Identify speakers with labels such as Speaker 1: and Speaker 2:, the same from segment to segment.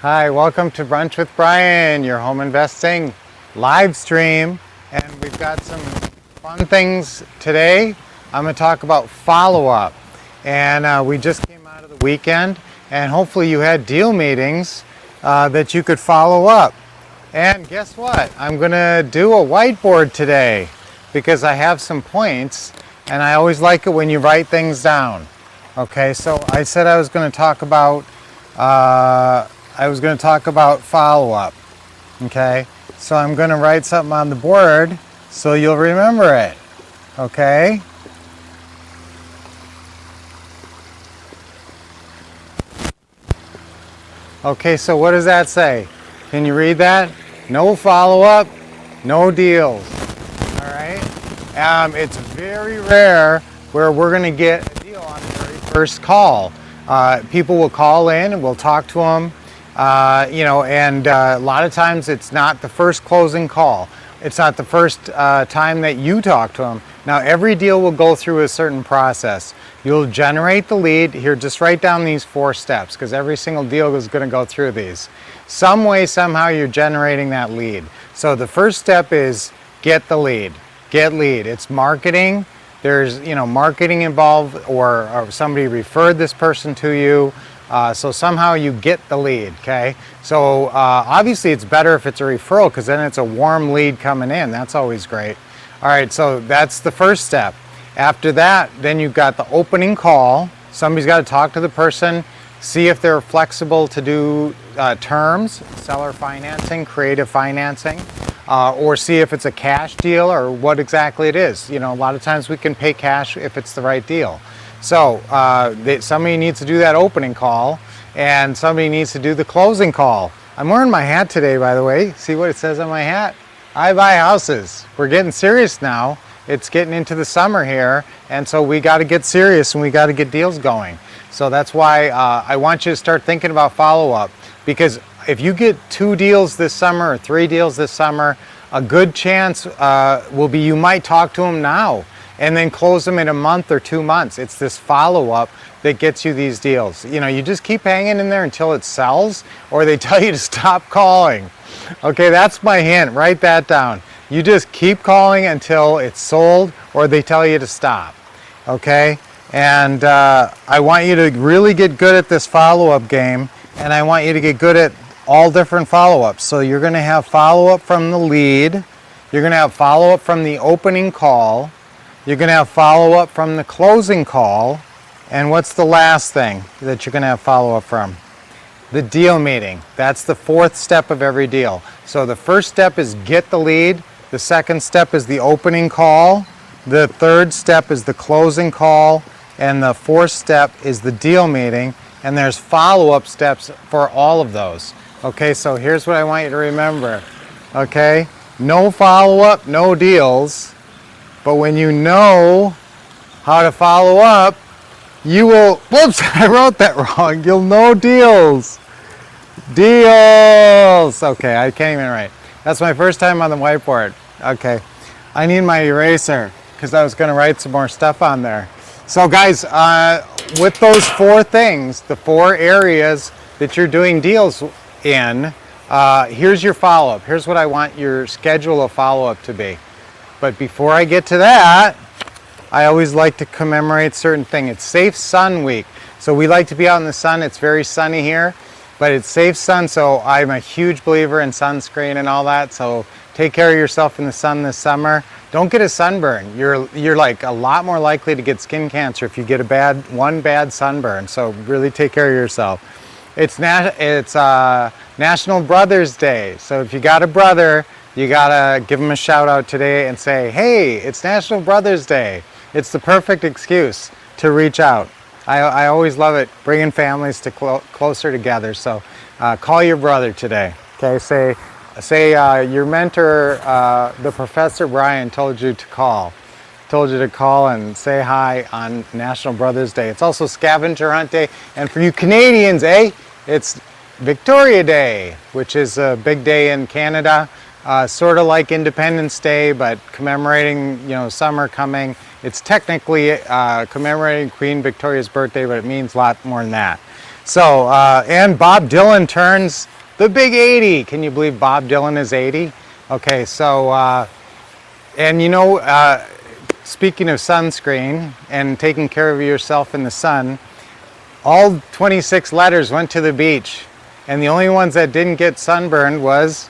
Speaker 1: Hi, welcome to Brunch with Brian, your home investing live stream. And we've got some fun things today. I'm going to talk about follow-up. And we just came out of the weekend, and hopefully you had deal meetings that you could follow up. And guess what? I'm going to do a whiteboard today because I have some points, and I always like it when you write things down. Okay, so I said I was going to talk about follow-up. Okay, so I'm going to write something on the board so you'll remember it. Okay. Okay, so what does that say? Can you read that? No follow-up, no deals. All right. It's very rare where we're going to get a deal on the very first call. People will call in and we'll talk to them. And a lot of times it's not the first closing call. It's not the first time that you talk to them. Now, every deal will go through a certain process. You'll generate the lead. Here, just write down these 4 steps because every single deal is going to go through these. Some way, somehow, you're generating that lead. So the first step is get the lead. Get lead. It's marketing. There's, marketing involved, or somebody referred this person to you. So somehow you get the lead, okay? So obviously it's better if it's a referral because then it's a warm lead coming in. That's always great. All right, so that's the first step. After that, then you've got the opening call. Somebody's got to talk to the person, see if they're flexible to do terms, seller financing, creative financing, or see if it's a cash deal or what exactly it is. A lot of times we can pay cash if it's the right deal. So somebody needs to do that opening call, and somebody needs to do the closing call. I'm wearing my hat today, by the way. See what it says on my hat? I buy houses. We're getting serious now. It's getting into the summer here, and so we got to get serious and we got to get deals going. So that's why I want you to start thinking about follow-up, because if you get 2 deals this summer or 3 deals this summer, a good chance will be you might talk to them now and then close them in a month or 2 months. It's this follow-up that gets you these deals. You just keep hanging in there until it sells, or they tell you to stop calling. Okay, that's my hint. Write that down. You just keep calling until it's sold, or they tell you to stop. Okay, and I want you to really get good at this follow-up game, and I want you to get good at all different follow-ups. So you're going to have follow-up from the lead. You're going to have follow-up from the opening call. You're going to have follow-up from the closing call. And what's the last thing that you're going to have follow-up from? The deal meeting. That's the 4th step of every deal. So the first step is get the lead. The second step is the opening call. The 3rd step is the closing call. And the 4th step is the deal meeting. And there's follow-up steps for all of those. Okay, so here's what I want you to remember. Okay, no follow-up, no deals. But when you know how to follow up, you will, whoops, I wrote that wrong. You'll know deals. Deals. Okay, I can't even write. That's my first time on the whiteboard. Okay, I need my eraser because I was going to write some more stuff on there. So guys, with those 4 things, the 4 areas that you're doing deals in, here's your follow-up. Here's what I want your schedule of follow-up to be. But before I get to that, I always like to commemorate certain things. It's Safe Sun Week. So we like to be out in the sun. It's very sunny here, but it's safe sun. So I'm a huge believer in sunscreen and all that. So take care of yourself in the sun this summer. Don't get a sunburn. You're like a lot more likely to get skin cancer if you get one bad sunburn. So really take care of yourself. It's National Brothers Day. So if you got a brother, you gotta give them a shout out today and say, hey, it's National Brothers Day. It's the perfect excuse to reach out. I always love it, bringing families to closer together. So call your brother today. Okay, say your mentor, the Professor Brian, told you to call and say hi on National Brothers Day. It's also Scavenger Hunt Day. And for you Canadians, it's Victoria Day, which is a big day in Canada. Sort of like Independence Day, but commemorating, summer coming. It's technically commemorating Queen Victoria's birthday, but it means a lot more than that. So, and Bob Dylan turns the big 80. Can you believe Bob Dylan is 80? Okay, so, and you know, speaking of sunscreen and taking care of yourself in the sun, all 26 letters went to the beach, and the only ones that didn't get sunburned was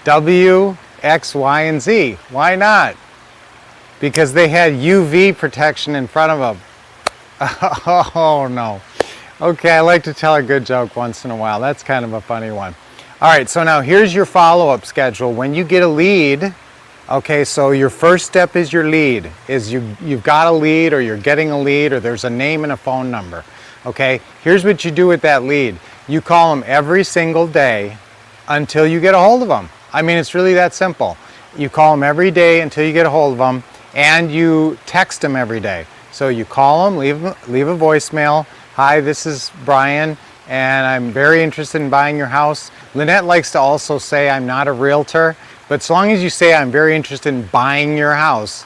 Speaker 1: W, X, Y, and Z. Why not? Because they had UV protection in front of them. Oh no. Okay, I like to tell a good joke once in a while. That's kind of a funny one. All right, so now here's your follow-up schedule. When you get a lead, okay, so your first step is your lead, is you've got a lead, or you're getting a lead, or there's a name and a phone number. Okay, here's what you do with that lead. You call them every single day until you get a hold of them. I mean, it's really that simple. You call them every day until you get a hold of them, and you text them every day. So you call them, leave a voicemail. Hi, this is Brian, and I'm very interested in buying your house. Lynette likes to also say I'm not a realtor, but so long as you say I'm very interested in buying your house,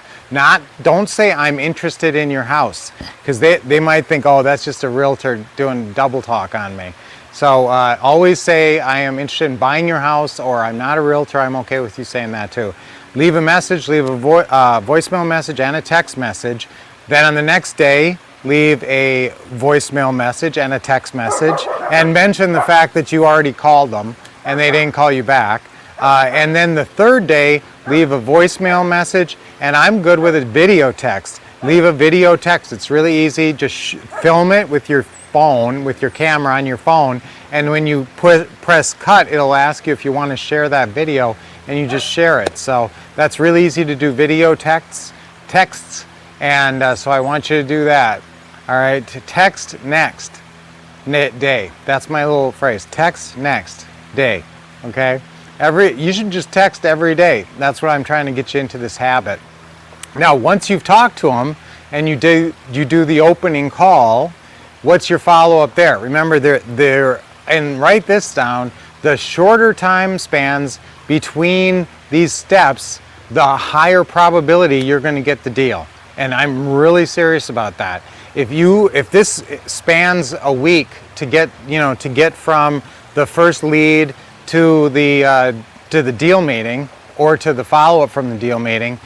Speaker 1: don't say I'm interested in your house, because they might think, oh, that's just a realtor doing double talk on me. So always say I am interested in buying your house, or I'm not a realtor. I'm okay with you saying that too. Leave a message, leave a voicemail message and a text message. Then on the next day, leave a voicemail message and a text message, and mention the fact that you already called them and they didn't call you back. And then the third day, leave a voicemail message, and I'm good with a video text. Leave a video text. It's really easy. Just film it with your phone, with your camera on your phone, and when you press cut, it'll ask you if you want to share that video, and you just share it. So that's really easy to do, video texts, and so I want you to do that. All right, text next day. That's my little phrase. Text next day. Okay. You should just text every day. That's what I'm trying to get you into, this habit. Now, once you've talked to them and you do the opening call, what's your follow-up there? Remember, and write this down, the shorter time spans between these steps, the higher probability you're going to get the deal. And I'm really serious about that. If this spans a week to get from the first lead to the deal meeting, or to the follow-up from the deal meeting,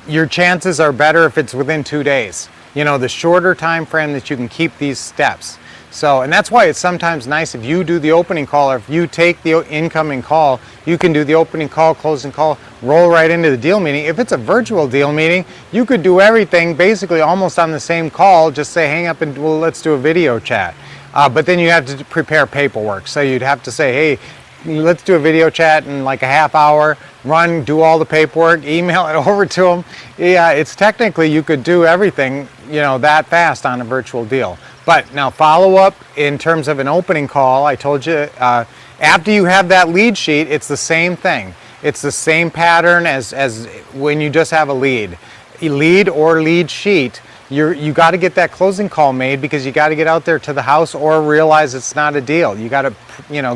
Speaker 1: your chances are better if it's within 2 days. The shorter time frame that you can keep these steps. So, and that's why it's sometimes nice if you do the opening call, or if you take the incoming call, you can do the opening call, closing call, roll right into the deal meeting. If it's a virtual deal meeting, you could do everything basically almost on the same call, just say hang up and well, let's do a video chat. But then you have to prepare paperwork. So you'd have to say, hey, let's do a video chat in like a half hour, do all the paperwork, email it over to them. Yeah, it's technically, you could do everything, that fast on a virtual deal. But now follow up in terms of an opening call, I told you, after you have that lead sheet, it's the same thing. It's the same pattern as when you just have a lead. A lead or lead sheet, you got to get that closing call made, because you got to get out there to the house or realize it's not a deal. You got to,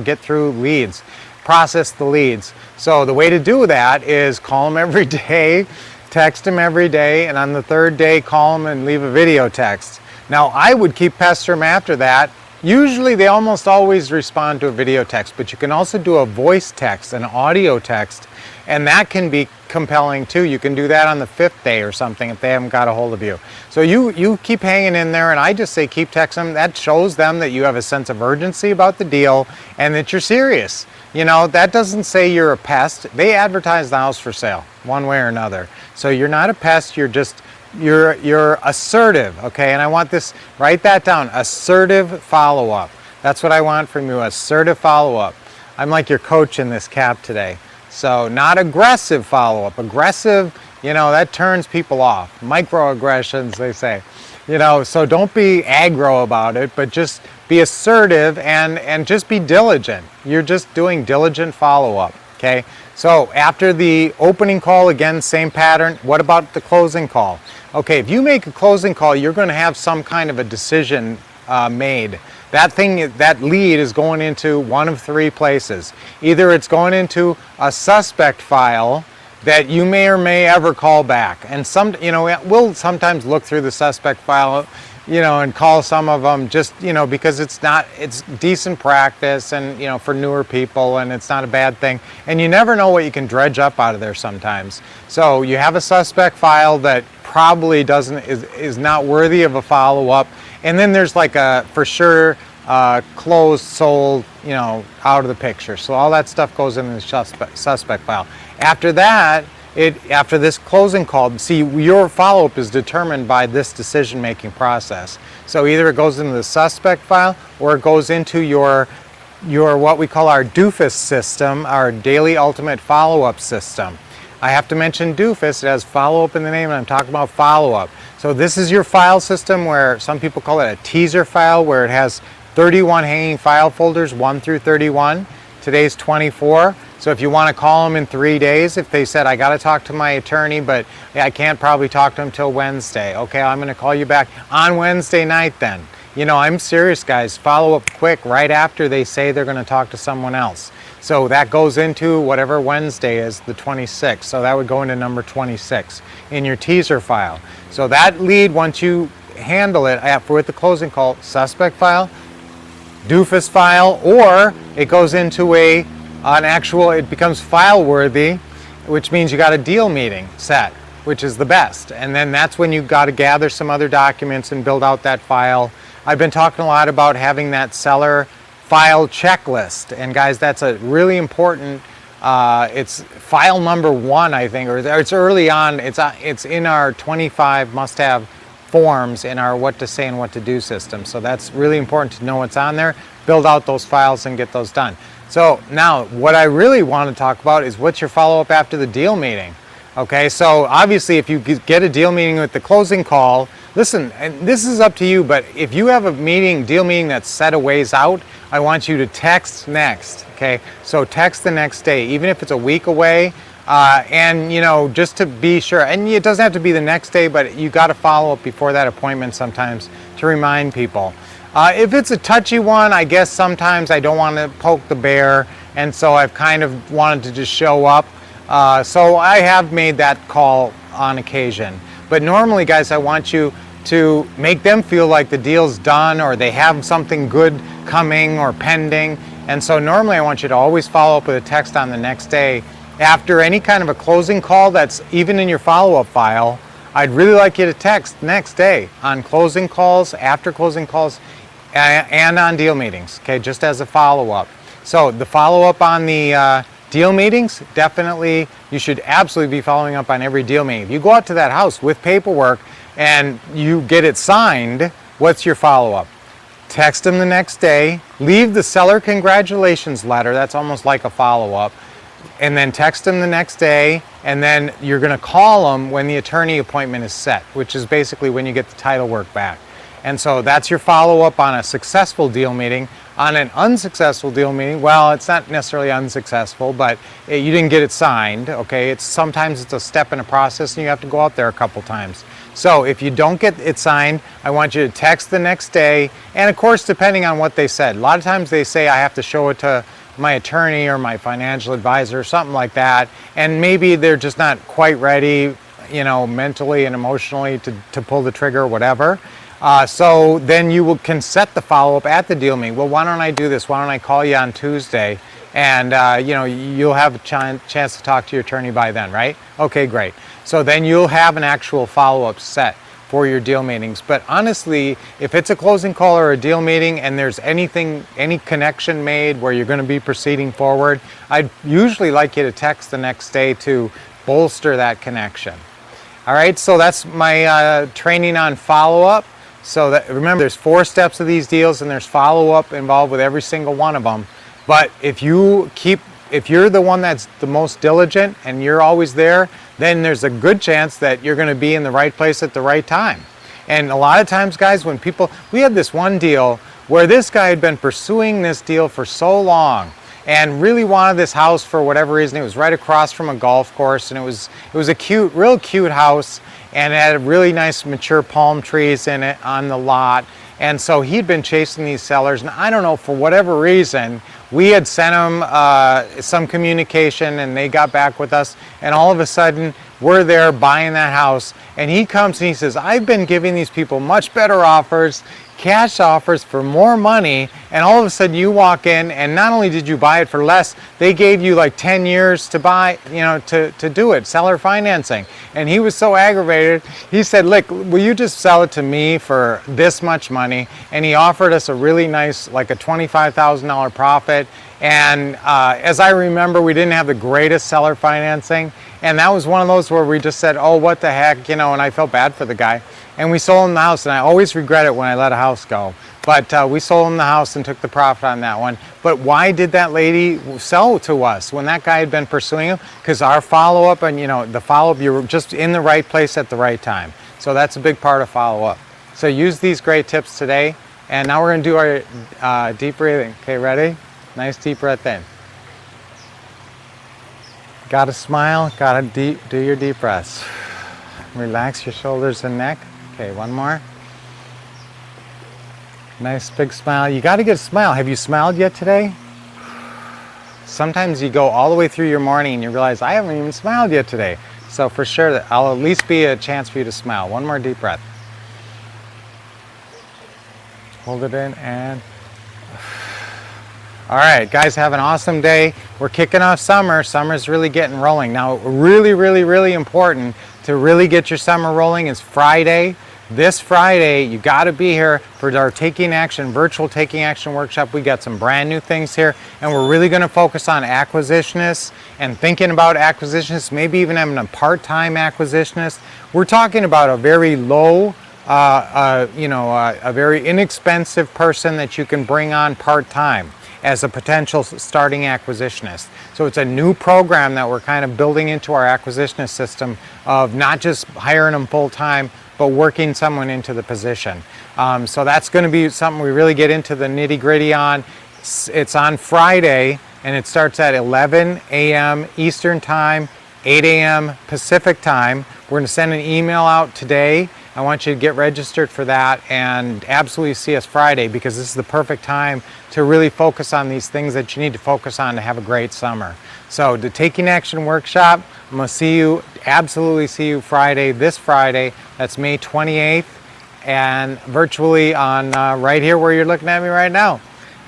Speaker 1: get through leads, process the leads. So the way to do that is call them every day, text them every day, and on the third day, call them and leave a video text. Now, I would keep pestering them after that. Usually they almost always respond to a video text, but you can also do a voice text, an audio text, and that can be compelling too. You can do that on the 5th day or something if they haven't got a hold of you. So you keep hanging in there, and I just say keep texting them. That shows them that you have a sense of urgency about the deal and that you're serious. That doesn't say you're a pest. They advertise the house for sale one way or another. So you're not a pest, you're assertive, okay? And I want this, write that down, assertive follow-up. That's what I want from you, assertive follow-up. I'm like your coach in this cap today. So not aggressive follow-up. Aggressive, that turns people off. Microaggressions, they say. So don't be aggro about it, but just be assertive and just be diligent. You're just doing diligent follow-up, okay? So after the opening call, again, same pattern. What about the closing call? Okay, if you make a closing call, you're going to have some kind of a decision made. That lead is going into one of 3 places. Either it's going into a suspect file that you may or may ever call back. And we'll sometimes look through the suspect file, and call some of them just, because it's decent practice and, for newer people, and it's not a bad thing. And you never know what you can dredge up out of there sometimes. So you have a suspect file that probably is not worthy of a follow-up. And then there's like a, for sure, closed, sold, out of the picture. So all that stuff goes in the suspect file. After that, after this closing call, see, your follow-up is determined by this decision-making process. So either it goes into the suspect file or it goes into your what we call our DOOFUS system, our daily ultimate follow-up system. I have to mention DOOFUS. It has follow-up in the name, and I'm talking about follow-up. So this is your file system, where some people call it a teaser file, where it has 31 hanging file folders, 1 through 31. Today's 24. So if you want to call them in 3 days, if they said, I got to talk to my attorney, but I can't probably talk to him till Wednesday. Okay, I'm going to call you back on Wednesday night then. I'm serious, guys. Follow up quick right after they say they're going to talk to someone else. So that goes into whatever Wednesday is, the 26th. So that would go into number 26 in your teaser file. So that lead, once you handle it with the closing call, suspect file, DOOFUS file, or it goes into it becomes file worthy, which means you got a deal meeting set, which is the best. And then that's when you got to gather some other documents and build out that file. I've been talking a lot about having that seller file checklist, and guys, that's a really important, it's file number 1, I think, or it's early on. It's in our 25 must-have forms in our what to say and what to do system. So that's really important to know what's on there, build out those files and get those done. So now what I really want to talk about is what's your follow-up after the deal meeting. Okay, so obviously if you get a deal meeting with the closing call, listen, and this is up to you, but if you have a deal meeting that's set a ways out, I want you to text next. Okay, so text the next day, even if it's a week away. And just to be sure, and it doesn't have to be the next day, but you got to follow up before that appointment sometimes to remind people. If it's a touchy one, I guess sometimes I don't want to poke the bear, and so I've kind of wanted to just show up. So I have made that call on occasion. But normally, guys, I want you to make them feel like the deal's done, or they have something good coming or pending. And so normally I want you to always follow up with a text on the next day. After any kind of a closing call that's even in your follow-up file, I'd really like you to text next day on closing calls, after closing calls, and on deal meetings, okay, just as a follow-up. So the follow-up on the deal meetings, definitely, you should absolutely be following up on every deal meeting. If you go out to that house with paperwork and you get it signed, what's your follow-up? Text them the next day, leave the seller congratulations letter, that's almost like a follow-up, and then text them the next day, and then you're going to call them when the attorney appointment is set, which is basically when you get the title work back. And so that's your follow-up on a successful deal meeting. On an unsuccessful deal meeting, well, it's not necessarily unsuccessful, but you didn't get it signed, okay? Sometimes it's a step in a process and you have to go out there a couple times. So if you don't get it signed, I want you to text the next day, and of course, depending on what they said. A lot of times they say I have to show it to my attorney or my financial advisor or something like that, and maybe they're just not quite ready, mentally and emotionally to pull the trigger or whatever. So then you can set the follow-up at the deal meeting. Well, why don't I do this? Why don't I call you on Tuesday? And, you'll have a chance to talk to your attorney by then, right? Okay, great. So then you'll have an actual follow-up set for your deal meetings. But honestly, if it's a closing call or a deal meeting and there's any connection made where you're going to be proceeding forward, I'd usually like you to text the next day to bolster that connection. All right, so that's my training on follow-up. So remember, there's 4 steps of these deals, and there's follow-up involved with every single one of them. But if you're the one that's the most diligent and you're always there, then there's a good chance that you're going to be in the right place at the right time. And a lot of times, guys, we had this one deal where this guy had been pursuing this deal for so long and really wanted this house for whatever reason. It was right across from a golf course, and it was a real cute house, and it had really nice mature palm trees in it on the lot. And so he'd been chasing these sellers, and I don't know, for whatever reason, we had sent him some communication, and they got back with us, and all of a sudden we're there buying that house, and he comes and he says, I've been giving these people much better offers, cash offers for more money, and all of a sudden you walk in and not only did you buy it for less, they gave you like 10 years to buy, to do it, seller financing. And he was so aggravated, he said, look, will you just sell it to me for this much money? And he offered us a really nice, like a $25,000 profit. And as I remember, we didn't have the greatest seller financing. And that was one of those where we just said, oh, what the heck, and I felt bad for the guy. And we sold him the house, and I always regret it when I let a house go. But we sold him the house and took the profit on that one. But why did that lady sell to us when that guy had been pursuing him? Because our follow-up and, the follow-up, you were just in the right place at the right time. So that's a big part of follow-up. So use these great tips today. And now we're going to do our deep breathing. Okay, ready? Nice deep breath in. Got to smile, got to do your deep breaths. Relax your shoulders and neck. Okay, one more. Nice big smile. You got to get a smile. Have you smiled yet today? Sometimes you go all the way through your morning and you realize, I haven't even smiled yet today. So for sure, I'll at least be a chance for you to smile. One more deep breath. Hold it in and... All right, guys, have an awesome day. We're kicking off summer. Summer's really getting rolling. Now, really, really, really important to really get your summer rolling is Friday. This Friday, you got to be here for our Taking Action, virtual Taking Action workshop. We got some brand new things here, and we're really going to focus on acquisitionists and thinking about acquisitionists, maybe even having a part-time acquisitionist. We're talking about a very low, a very inexpensive person that you can bring on part-time as a potential starting acquisitionist. So it's a new program that we're kind of building into our acquisitionist system of not just hiring them full-time, but working someone into the position. So that's going to be something we really get into the nitty-gritty on. It's on Friday, and it starts at 11 a.m. Eastern Time, 8 a.m. Pacific Time. We're going to send an email out today. I want you to get registered for that and absolutely see us Friday, because this is the perfect time to really focus on these things that you need to focus on to have a great summer. So the Taking Action Workshop, I'm going to absolutely see you Friday, this Friday. That's May 28th, and virtually on right here where you're looking at me right now.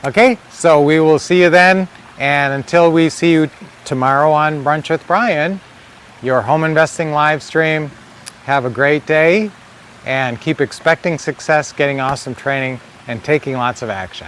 Speaker 1: Okay, so we will see you then. And until we see you tomorrow on Brunch with Brian, your home investing live stream, have a great day and keep expecting success, getting awesome training, and taking lots of action.